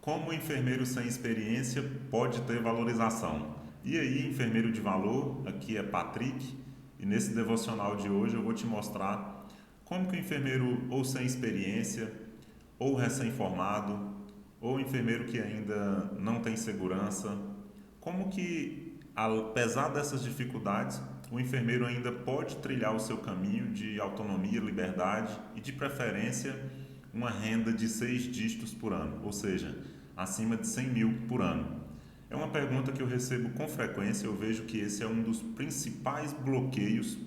Como o enfermeiro sem experiência pode ter valorização? E aí, enfermeiro de valor, aqui é Patrick, e nesse devocional de hoje eu vou te mostrar como que o enfermeiro ou sem experiência, ou recém-formado, ou enfermeiro que ainda não tem segurança, como que, apesar dessas dificuldades, o enfermeiro ainda pode trilhar o seu caminho de autonomia, liberdade e, de preferência, uma renda de 6 dígitos por ano, ou seja, acima de 100 mil por ano. É uma pergunta que eu recebo com frequência. Eu vejo que esse é um dos principais bloqueios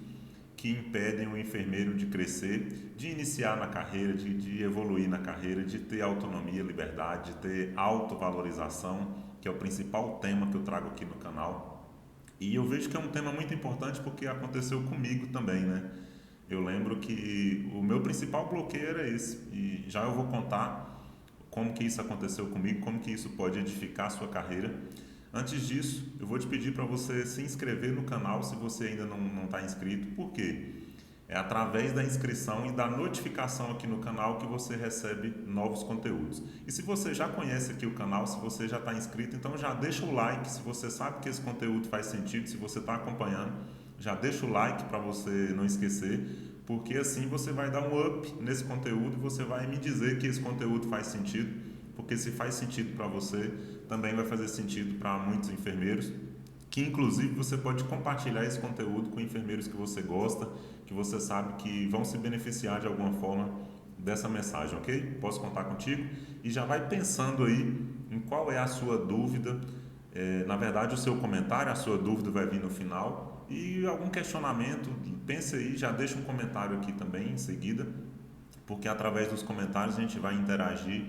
que impedem o enfermeiro de crescer, de iniciar na carreira, de evoluir na carreira, de ter autonomia, liberdade, de ter autovalorização, que é o principal tema que eu trago aqui no canal. E eu vejo que é um tema muito importante porque aconteceu comigo também, né? Eu lembro que o meu principal bloqueio era esse, e já eu vou contar como que isso aconteceu comigo, como que isso pode edificar a sua carreira. Antes disso, eu vou te pedir para você se inscrever no canal se você ainda não está inscrito. Por quê? É através da inscrição e da notificação aqui no canal que você recebe novos conteúdos. E se você já conhece aqui o canal, se você já está inscrito, então já deixa o like. Se você sabe que esse conteúdo faz sentido, se você está acompanhando, já deixa o like para você não esquecer, porque assim você vai dar um up nesse conteúdo e você vai me dizer que esse conteúdo faz sentido, porque se faz sentido para você, também vai fazer sentido para muitos enfermeiros, que inclusive você pode compartilhar esse conteúdo com enfermeiros que você gosta, que você sabe que vão se beneficiar de alguma forma dessa mensagem, ok? Posso contar contigo? E já vai pensando aí em qual é a sua dúvida. Na verdade, o seu comentário, a sua dúvida vai vir no final, e algum questionamento, pense aí, já deixa um comentário aqui também em seguida, porque através dos comentários a gente vai interagir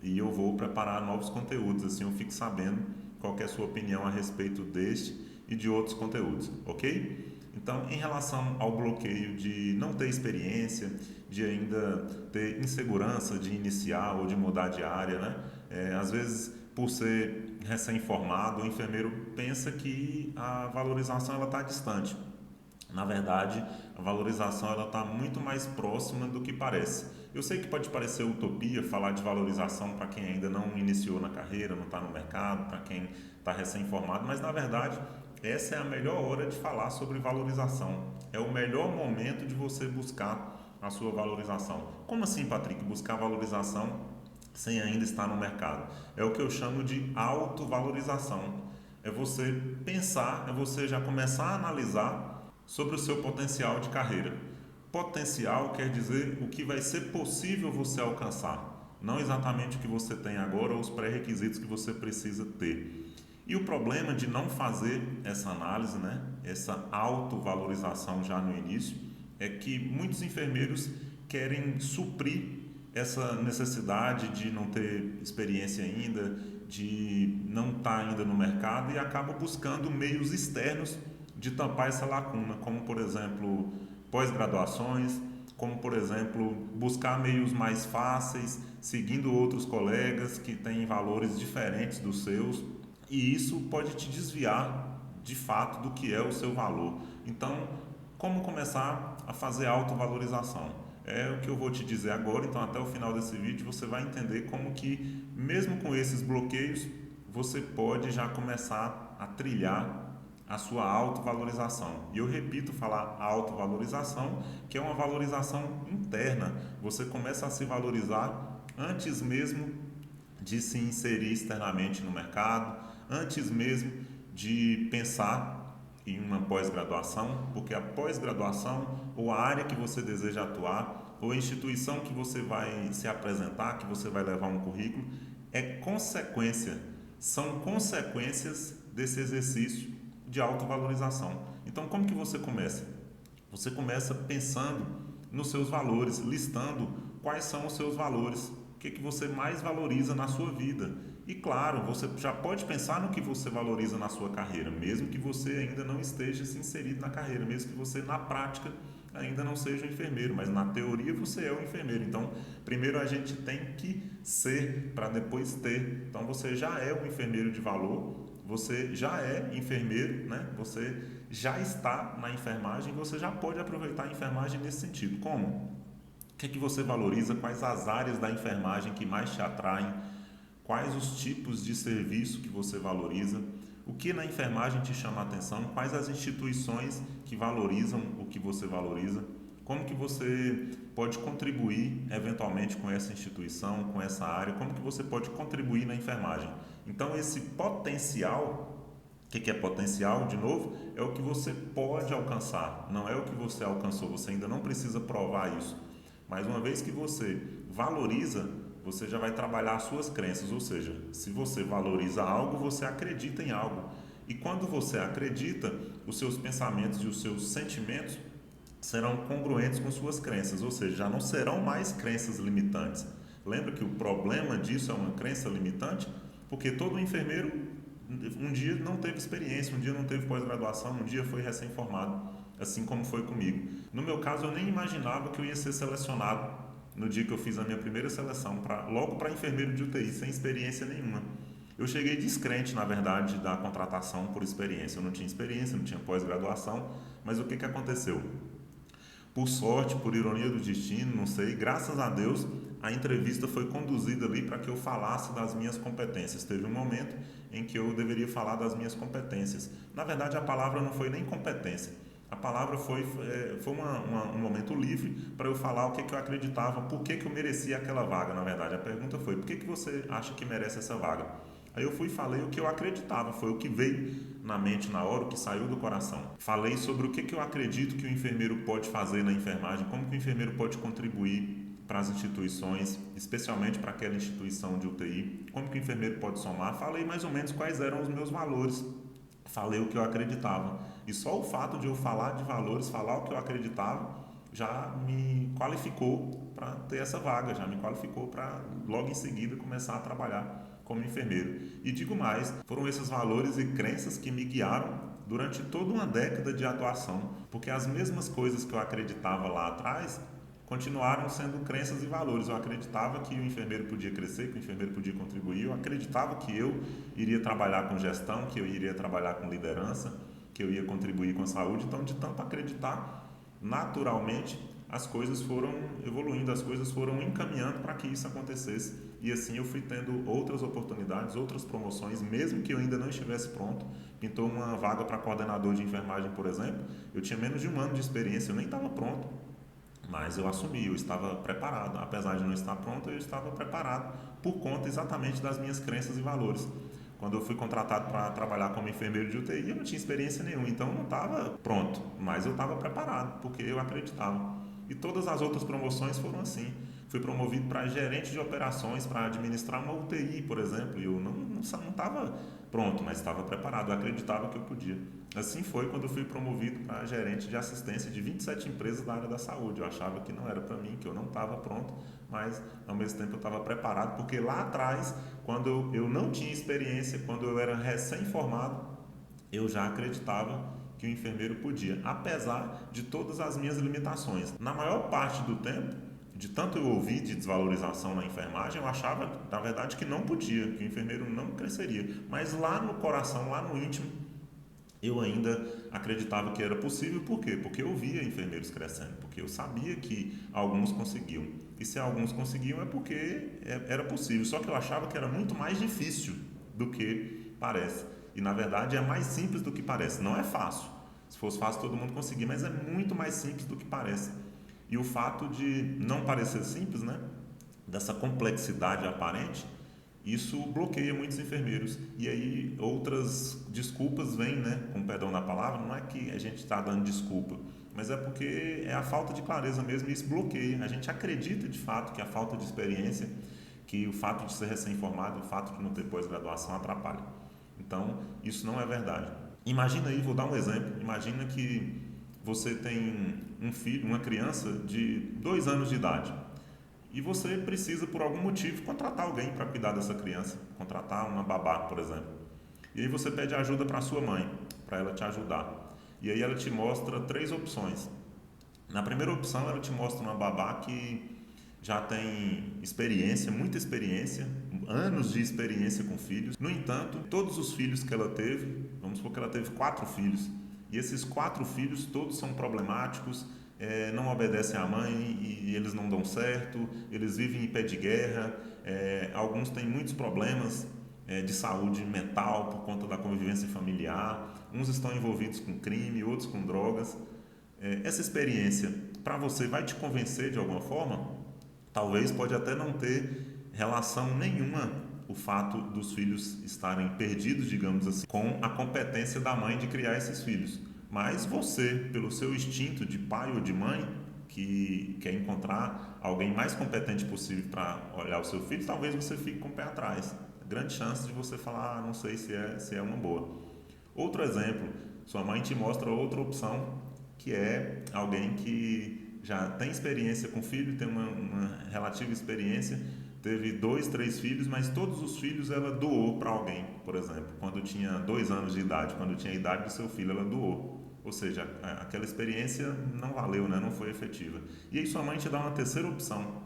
e eu vou preparar novos conteúdos, assim eu fico sabendo qual que é a sua opinião a respeito deste e de outros conteúdos, ok? Então, em relação ao bloqueio de não ter experiência, de ainda ter insegurança de iniciar ou de mudar de área, né? Às vezes, por ser recém-formado, o enfermeiro pensa que a valorização ela está distante. Na verdade, a valorização ela está muito mais próxima do que parece. Eu sei que pode parecer utopia falar de valorização para quem ainda não iniciou na carreira, não está no mercado, para quem está recém-formado, mas na verdade essa é a melhor hora de falar sobre valorização. É o melhor momento de você buscar a sua valorização. Como assim, Patrick, buscar valorização sem ainda estar no mercado? É o que eu chamo de autovalorização. É você pensar, é você já começar a analisar sobre o seu potencial de carreira. Potencial quer dizer o que vai ser possível você alcançar, não exatamente o que você tem agora ou os pré-requisitos que você precisa ter. E o problema de não fazer essa análise, né, essa autovalorização já no início, é que muitos enfermeiros querem suprir essa necessidade de não ter experiência ainda, de não estar ainda no mercado e acabam buscando meios externos de tampar essa lacuna, como por exemplo pós-graduações, como por exemplo buscar meios mais fáceis, seguindo outros colegas que têm valores diferentes dos seus, e isso pode te desviar de fato do que é o seu valor. Então, como começar a fazer autovalorização? É o que eu vou te dizer agora, então até o final desse vídeo você vai entender como que, mesmo com esses bloqueios, você pode já começar a trilhar a sua autovalorização. E eu repito falar autovalorização, que é uma valorização interna. Você começa a se valorizar antes mesmo de se inserir externamente no mercado, antes mesmo de pensar em uma pós-graduação, porque a pós-graduação ou a área que você deseja atuar ou a instituição que você vai se apresentar, que você vai levar um currículo, é consequência, são consequências desse exercício de autovalorização. Então, como que você começa? Você começa pensando nos seus valores, listando quais são os seus valores, o que você mais valoriza na sua vida. E claro, você já pode pensar no que você valoriza na sua carreira, mesmo que você ainda não esteja se inserido na carreira, mesmo que você na prática ainda não seja um enfermeiro, mas na teoria você é um enfermeiro. Então, primeiro a gente tem que ser para depois ter. Então, você já é um enfermeiro de valor, você já é enfermeiro, né? Você já está na enfermagem, você já pode aproveitar a enfermagem nesse sentido. Como? O que é que você valoriza? Quais as áreas da enfermagem que mais te atraem? quais os tipos de serviço que você valoriza, o que na enfermagem te chama a atenção, quais as instituições que valorizam o que você valoriza, como que você pode contribuir eventualmente com essa instituição, com essa área, como que você pode contribuir na enfermagem. Então esse potencial, o que é potencial, de novo, é o que você pode alcançar, não é o que você alcançou, você ainda não precisa provar isso. Mas uma vez que você valoriza, você já vai trabalhar as suas crenças, ou seja, se você valoriza algo, você acredita em algo. E quando você acredita, os seus pensamentos e os seus sentimentos serão congruentes com suas crenças, ou seja, já não serão mais crenças limitantes. Lembra que o problema disso é uma crença limitante? Porque todo enfermeiro um dia não teve experiência, um dia não teve pós-graduação, um dia foi recém-formado, assim como foi comigo. No meu caso, eu nem imaginava que eu ia ser selecionado no dia que eu fiz a minha primeira seleção, logo para enfermeiro de UTI, sem experiência nenhuma. Eu cheguei descrente, na verdade, da contratação por experiência. Eu não tinha experiência, não tinha pós-graduação, mas o que aconteceu? Por sorte, por ironia do destino, não sei, graças a Deus, a entrevista foi conduzida ali para que eu falasse das minhas competências. Teve um momento em que eu deveria falar das minhas competências. Na verdade, a palavra não foi nem competência. A palavra foi um momento livre para eu falar o que eu acreditava, por que eu merecia aquela vaga, na verdade. A pergunta foi, por que você acha que merece essa vaga? Aí eu fui e falei o que eu acreditava, foi o que veio na mente na hora, o que saiu do coração. Falei sobre o que eu acredito que o enfermeiro pode fazer na enfermagem, como que o enfermeiro pode contribuir para as instituições, especialmente para aquela instituição de UTI, como que o enfermeiro pode somar. Falei mais ou menos quais eram os meus valores, falei o que eu acreditava. E só o fato de eu falar de valores, falar o que eu acreditava, já me qualificou para ter essa vaga, já me qualificou para logo em seguida começar a trabalhar como enfermeiro. E digo mais, foram esses valores e crenças que me guiaram durante toda uma década de atuação, porque as mesmas coisas que eu acreditava lá atrás continuaram sendo crenças e valores. Eu acreditava que o enfermeiro podia crescer, que o enfermeiro podia contribuir, eu acreditava que eu iria trabalhar com gestão, que eu iria trabalhar com liderança, que eu ia contribuir com a saúde. Então, de tanto acreditar, naturalmente as coisas foram evoluindo, as coisas foram encaminhando para que isso acontecesse. E assim eu fui tendo outras oportunidades, outras promoções, mesmo que eu ainda não estivesse pronto. Pintou uma vaga para coordenador de enfermagem, por exemplo. Eu tinha menos de um ano de experiência, eu nem estava pronto, mas eu assumi, eu estava preparado. Apesar de não estar pronto, eu estava preparado por conta exatamente das minhas crenças e valores. Quando eu fui contratado para trabalhar como enfermeiro de UTI, eu não tinha experiência nenhuma, então eu não estava pronto, mas eu estava preparado, porque eu acreditava. E todas as outras promoções foram assim. Fui promovido para gerente de operações, para administrar uma UTI, por exemplo, e eu não estava pronto, mas estava preparado, eu acreditava que eu podia. Assim foi quando eu fui promovido para gerente de assistência de 27 empresas da área da saúde. Eu achava que não era para mim, que eu não estava pronto, mas ao mesmo tempo eu estava preparado, porque lá atrás, quando eu não tinha experiência, quando eu era recém-formado, eu já acreditava que o enfermeiro podia, apesar de todas as minhas limitações. Na maior parte do tempo, de tanto eu ouvir de desvalorização na enfermagem, eu achava, na verdade, que não podia, que o enfermeiro não cresceria. Mas lá no coração, lá no íntimo, eu ainda acreditava que era possível. Por quê? Porque eu via enfermeiros crescendo, porque eu sabia que alguns conseguiam. E se alguns conseguiam é porque era possível, só que eu achava que era muito mais difícil do que parece. E na verdade é mais simples do que parece. Não é fácil. Se fosse fácil todo mundo conseguir, mas é muito mais simples do que parece. E o fato de não parecer simples, né, dessa complexidade aparente, isso bloqueia muitos enfermeiros. E aí outras desculpas vêm, né, com perdão da palavra, não é que a gente está dando desculpa, mas é porque é a falta de clareza mesmo, e isso bloqueia. A gente acredita de fato que a falta de experiência, que o fato de ser recém-formado, o fato de não ter pós-graduação atrapalha. Então, isso não é verdade. Imagina aí, vou dar um exemplo, imagina que você tem um filho, uma criança de 2 anos de idade e você precisa, por algum motivo, contratar alguém para cuidar dessa criança, contratar uma babá, por exemplo. E aí você pede ajuda para a sua mãe, para ela te ajudar. E aí ela te mostra 3 opções. Na primeira opção, ela te mostra uma babá que já tem experiência, muita experiência, anos de experiência com filhos. No entanto, todos os filhos que ela teve, vamos supor que ela teve 4 filhos, e esses 4 filhos todos são problemáticos, não obedecem à mãe e eles não dão certo, eles vivem em pé de guerra, Alguns têm muitos problemas de saúde mental por conta da convivência familiar, uns estão envolvidos com crime, outros com drogas. Essa experiência para você vai te convencer de alguma forma? Talvez pode até não ter relação nenhuma o fato dos filhos estarem perdidos, digamos assim, com a competência da mãe de criar esses filhos. Mas você, pelo seu instinto de pai ou de mãe, que quer encontrar alguém mais competente possível para olhar o seu filho, talvez você fique com o pé atrás. Grande chance de você falar, não sei se é uma boa. Outro exemplo, sua mãe te mostra outra opção, que é alguém que já tem experiência com filho, tem uma relativa experiência, teve 2, 3 filhos, mas todos os filhos ela doou para alguém, por exemplo. Quando tinha 2 anos de idade, quando tinha a idade do seu filho, ela doou. Ou seja, aquela experiência não valeu, né? Não foi efetiva. E aí sua mãe te dá uma terceira opção,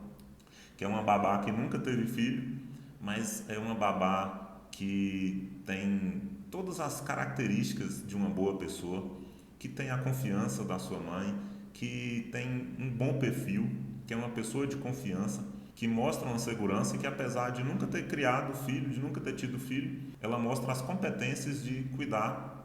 que é uma babá que nunca teve filho, mas é uma babá que tem todas as características de uma boa pessoa, que tem a confiança da sua mãe, que tem um bom perfil, que é uma pessoa de confiança, que mostra uma segurança e que, apesar de nunca ter criado filho, de nunca ter tido filho, ela mostra as competências de cuidar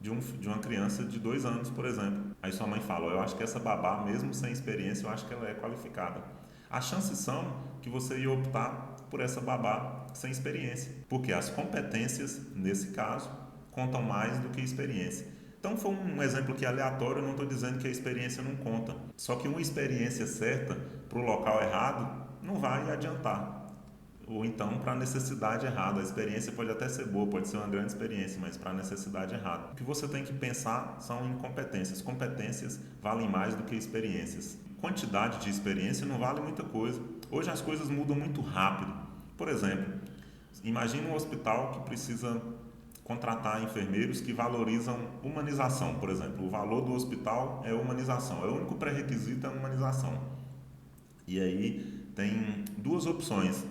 de uma criança de 2 anos, por exemplo. Aí sua mãe fala, eu acho que essa babá, mesmo sem experiência, eu acho que ela é qualificada. As chances são que você ia optar por essa babá sem experiência, porque as competências, nesse caso, contam mais do que a experiência. Então foi um exemplo aqui aleatório, eu não estou dizendo que a experiência não conta. Só que uma experiência certa para o local errado não vai adiantar. Ou então para a necessidade errada. A experiência pode até ser boa, pode ser uma grande experiência, mas para a necessidade errada. O que você tem que pensar são em competências. Competências valem mais do que experiências. Quantidade de experiência não vale muita coisa. Hoje as coisas mudam muito rápido. Por exemplo, imagine um hospital que precisa contratar enfermeiros que valorizam humanização, por exemplo. O valor do hospital é humanização. É o único pré-requisito é a humanização. E aí tem 2 opções.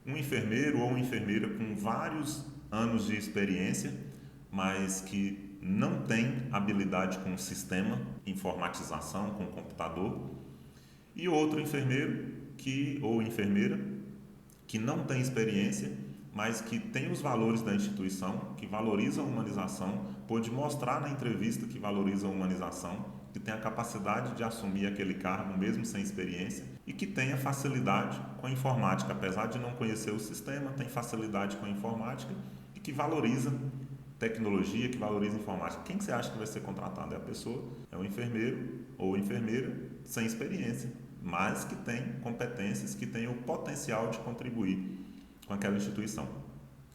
Um enfermeiro ou uma enfermeira com vários anos de experiência, mas que não tem habilidade com o sistema, informatização, com o computador, e outro enfermeiro ou enfermeira que não tem experiência, mas que tem os valores da instituição, que valoriza a humanização, pode mostrar na entrevista que valoriza a humanização, que tem a capacidade de assumir aquele cargo mesmo sem experiência e que tenha facilidade com a informática, apesar de não conhecer o sistema, tem facilidade com a informática e que valoriza tecnologia, que valoriza informática. Quem que você acha que vai ser contratado? É a pessoa, é o enfermeiro ou enfermeira sem experiência, mas que tem competências, que tem o potencial de contribuir com aquela instituição.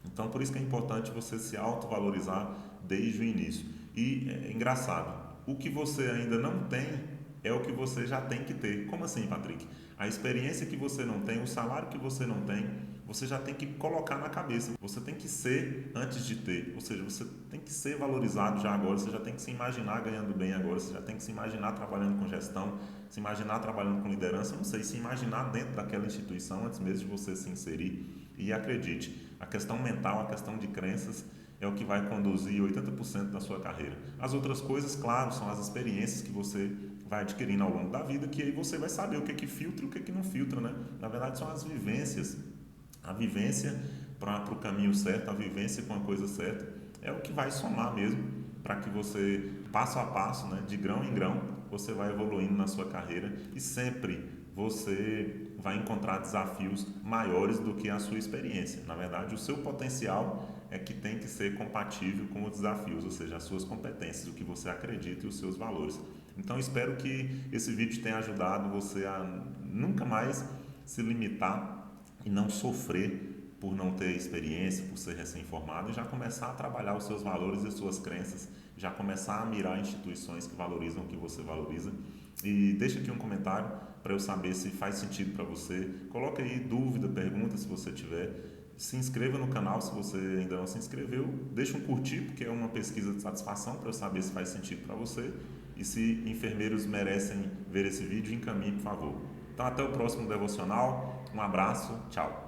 Então, por isso que é importante você se autovalorizar desde o início. E é engraçado, o que você ainda não tem é o que você já tem que ter. Como assim, Patrick? A experiência que você não tem, o salário que você não tem, você já tem que colocar na cabeça. Você tem que ser antes de ter. Ou seja, você tem que ser valorizado já agora, você já tem que se imaginar ganhando bem agora, você já tem que se imaginar trabalhando com gestão, se imaginar trabalhando com liderança, não sei, se imaginar dentro daquela instituição antes mesmo de você se inserir. E acredite, a questão mental, a questão de crenças é o que vai conduzir 80% da sua carreira. As outras coisas, claro, são as experiências que você vai adquirindo ao longo da vida, que aí você vai saber o que é que filtra e o que é que não filtra, né? Na verdade, são as vivências. A vivência para o caminho certo, a vivência com a coisa certa, é o que vai somar mesmo para que você, passo a passo, né, de grão em grão, você vai evoluindo na sua carreira e sempre você vai encontrar desafios maiores do que a sua experiência. Na verdade, o seu potencial é que tem que ser compatível com os desafios, ou seja, as suas competências, o que você acredita e os seus valores. Então, espero que esse vídeo tenha ajudado você a nunca mais se limitar e não sofrer por não ter experiência, por ser recém-formado, e já começar a trabalhar os seus valores e suas crenças, já começar a mirar instituições que valorizam o que você valoriza. E deixa aqui um comentário para eu saber se faz sentido para você. Coloca aí dúvida, pergunta se você tiver. Se inscreva no canal se você ainda não se inscreveu. Deixa um curtir, porque é uma pesquisa de satisfação para eu saber se faz sentido para você. E se enfermeiros merecem ver esse vídeo, encaminhe, por favor. Então, até o próximo devocional. Um abraço. Tchau.